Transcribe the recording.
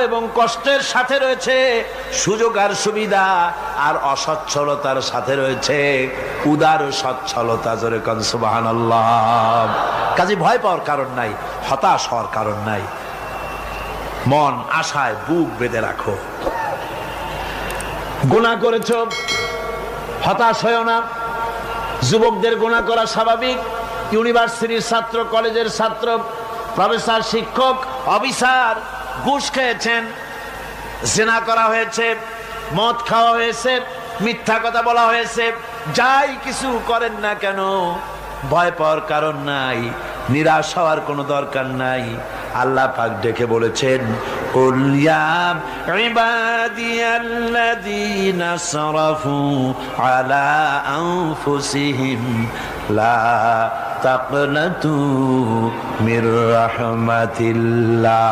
এবং কষ্টের সাথে রয়েছে সুযোগ আর সুবিধা, আর অসচ্ছলতার সাথে রয়েছে উদার সচ্ছলতা। জোরে কোন সুবহানাল্লাহ। কাজে ভয় পাওয়ার কারণ নাই, হতাশ হওয়ার কারণ নাই। মন আশায় বুক বেঁধে রাখো। গুনাহ করেছো, হতাশ হয়ো না। যুবকদের গুনাহ করা স্বাভাবিক। ইউনিভার্সিটির ছাত্র, কলেজের ছাত্র, প্রফেসর, শিক্ষক, অফিসার ঘুষ খেয়েছেন, জিনা করা হয়েছে, মদ খাওয়া হয়েছে, মিথ্যা কথা বলা হয়েছে, যাই কিছু করেন না কেন ভয় পাওয়ার কারণ নাই, নিরাশ হওয়ার কোনো দরকার নাই। আল্লাহ পাক ডেকে বলেছেন, কুল ইয়া ইবাদিয়াল্লাযীনা আসরাফু আলা আনফুসিহিম লা তাকনাতু মির রাহমাতিল্লাহ।